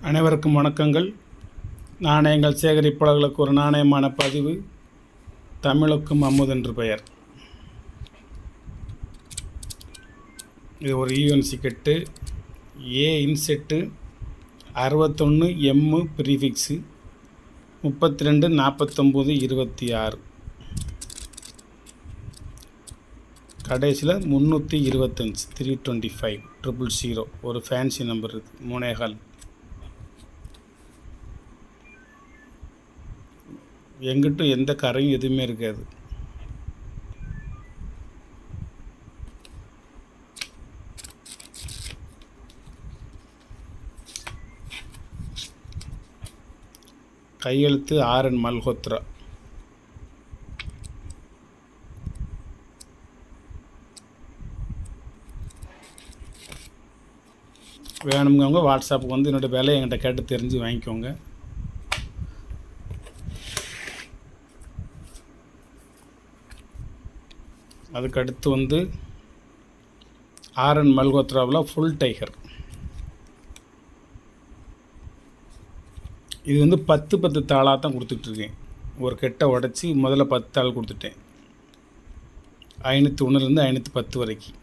அனைவருக்கும் வணக்கங்கள். நாணயங்கள் சேகரிப்பாளர்களுக்கு ஒரு நாணயமான பதிவு. தமிழுக்கும் அமுதென்று பெயர். இது ஒரு யூஎன்சி கட்டு. ஏ இன்செட்டு 61 எம்மு ப்ரீஃபிக்ஸு 32 49 26. கடைசியில் 325 325 000 ஒரு ஃபேன்சி நம்பர் இருக்குது. 3.25. எங்கிட்டும் எந்த கரையும் எதுவுமே இருக்காது. கையெழுத்து ஆர்என் மல்ஹோத்ரா. வேணுங்கவங்க வாட்ஸ்அப்புக்கு வந்து என்னோடய விலை என்கிட்ட கேட்டு தெரிஞ்சு வாங்கிக்கோங்க. அதுக்கடுத்து வந்து ஆர்என் மல்ஹோத்ராவில் ஃபுல் டைகர். இது வந்து 10 தாளாக தான் கொடுத்துட்ருக்கேன். ஒரு கெட்டை உடச்சி முதல்ல 10 தாள் கொடுத்துட்டேன். 501லேருந்து 510 வரைக்கும்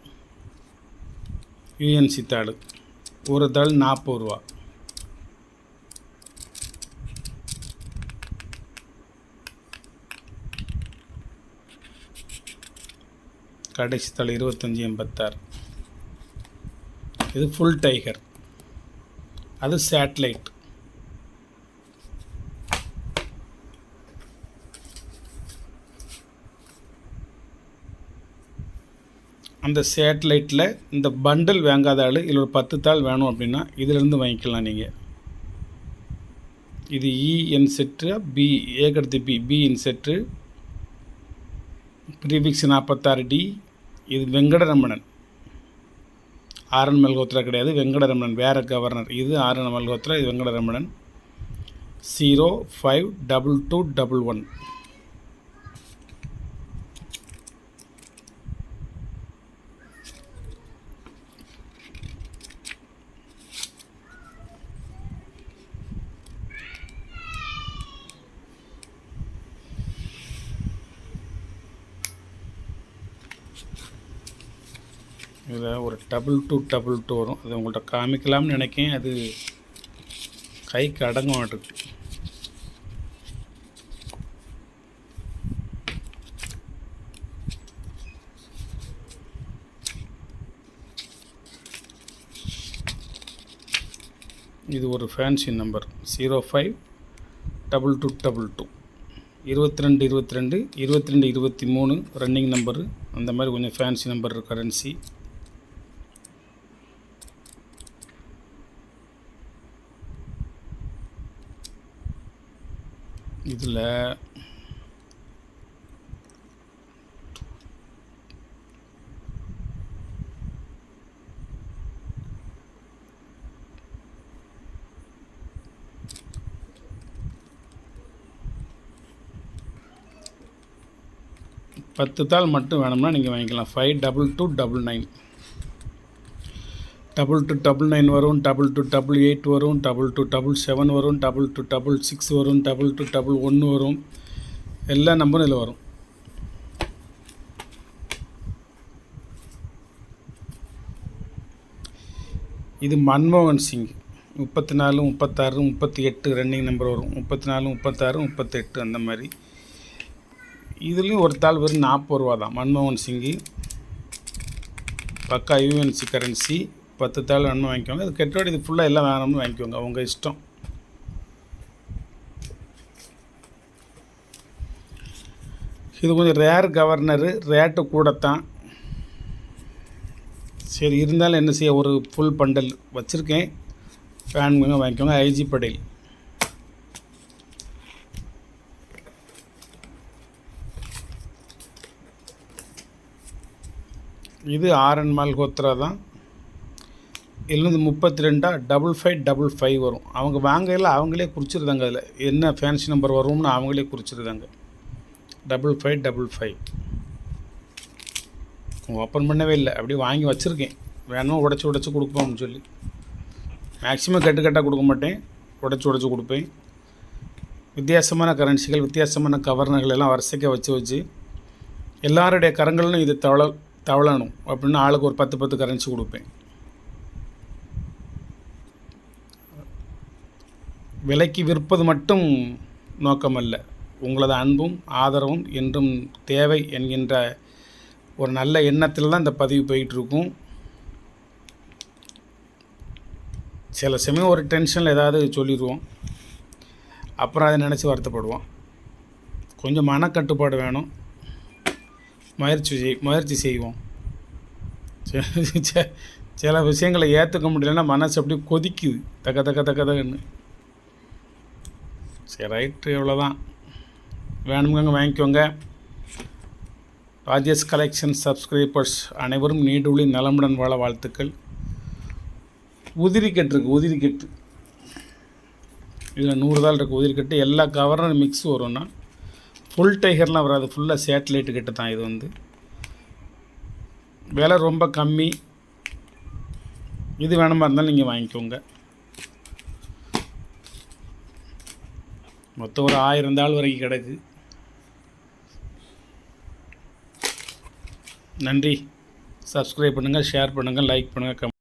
யூஎன்சி தாள். ஒரு தாள் 40 ரூபா. கடைசி தாள் 2586. இது ஃபுல் டைகர். அது சேட்டலைட். அந்த சேட்டலைட்டில் இந்த பண்டில் வாங்காத ஆள் இதில் ஒரு 10 தாள் வேணும் அப்படின்னா இதிலேருந்து வாங்கிக்கலாம் நீங்கள். இது இ இன்செட்டு பி ஏகடுத்து பி இன்செட்டு ப்ரீஃபிக்ஸ் 46D. இது வெங்கடரமணன். ஆர்என் மல்ஹோத்ரா கிடையாது, வெங்கடரமணன் வேறு கவர்னர். இது ஆர்என் மல்ஹோத்ரா, இது வெங்கடரமணன். 052211. இதில் ஒரு 2222 வரும். அது உங்கள்கிட்ட காமிக்கலாம்னு நினைக்கேன். அது கைக்கு அடங்க மாட்டுக்கு. இது ஒரு ஃபேன்சி நம்பர். 052222. 22 22 22 23 running number. அந்த மாதிரி கொஞ்சம் ஃபேன்சி நம்பர் கரன்சி. இதில் பத்து தாள் மட்டும் வேணும்னா நீங்கள் வாங்கிக்கலாம். 52299. 2299 வரும், 2288 வரும், 2277 வரும், 2266 வரும், 2211 வரும். எல்லா நம்பரும் இதில் வரும். இது மன்மோகன் சிங். 34 36 38 ரன்னிங் நம்பர் வரும். 34 36 38 அந்த மாதிரி. இதுலேயும் ஒரு தாள் வெறும் 40 ரூபா தான். மன்மோகன் சிங்கு பக்கா யூஎன்சி கரன்சி. 10 தாள் வேணும்னு வாங்கிக்கோங்க. அது கெட்டோட இது ஃபுல்லாக எல்லாம் வேணும்னு வாங்கிக்கோங்க, உங்கள் இஷ்டம். இது கொஞ்சம் ரேர் கவர்னரு, ரேட்டு கூடத்தான். சரி, இருந்தாலும் என்ன செய்ய, ஒரு ஃபுல் பண்டல் வச்சுருக்கேன். வேணுங்க வாங்கிக்கோங்க. ஐஜி படேல். இது ஆர்என் மல்ஹோத்ரா தான். இதுலேருந்து 32 5555 வரும். அவங்க வாங்கையில் அவங்களே குறிச்சிருந்தாங்க. அதில் என்ன ஃபேன்சி நம்பர் வரும்னு அவங்களே குறிச்சிருந்தாங்க. 5555 ஓப்பன் பண்ணவே இல்லை, அப்படியே வாங்கி வச்சுருக்கேன். வேணும் உடச்சி கொடுப்போம்னு சொல்லி. மேக்ஸிமம் கட்டு கட்டாக கொடுக்க மாட்டேன். உடச்சி கொடுப்பேன். வித்தியாசமான கரன்சிகள், வித்தியாசமான கவர்னர்கள் எல்லாம் வரிசைக்க வச்சு எல்லாருடைய கரங்களும் இது தவழணும் அப்படின்னு ஆளுக்கு ஒரு 10 கரன்சி கொடுப்பேன். விலைக்கு விற்பது மட்டும் நோக்கமல்ல, உங்களது அன்பும் ஆதரவும் என்றும் தேவை என்கின்ற ஒரு நல்ல எண்ணத்தில் தான் இந்த பதிவு போயிட்டுருக்கும். சில சமயம் ஒரு டென்ஷனில் ஏதாவது சொல்லிடுவோம், அப்புறம் அதை நினச்சி வருத்தப்படுவோம். கொஞ்சம் மனக்கட்டுப்பாடு வேணும். முயற்சி செய்வோம். சில விஷயங்களை ஏற்றுக்க முடியலன்னா மனசு அப்படி கொதிக்குது, தக்கன்னு. சரி, ரைட்டு, எவ்வளோதான். வேணுங்க வாங்கிக்கோங்க. ராஜேஷ் கலெக்ஷன் சப்ஸ்கிரைபர்ஸ் அனைவரும் நீடூழி நலமுடன் வாழ வாழ்த்துக்கள். உதிரிக்கட்டு இருக்குது, உதிரிக்கட்டு. இதில் 100 தாள் இருக்குது உதிரிக்கட்டு. எல்லா கவரும் மிக்ஸ் வரும்னா, ஃபுல் டைகர்லாம் வராது, ஃபுல்லாக சேட்டலைட்டு கட்டு தான். இது வந்து விலை ரொம்ப கம்மி. இது வேணுமா இருந்தாலும் நீங்கள் வாங்கிக்கோங்க. மொத்தம் ஒரு 1000 தாள் வரைக்கும் கிடக்கு. நன்றி. சப்ஸ்கிரைப் பண்ணுங்கள், ஷேர் பண்ணுங்கள், லைக் பண்ணுங்கள்,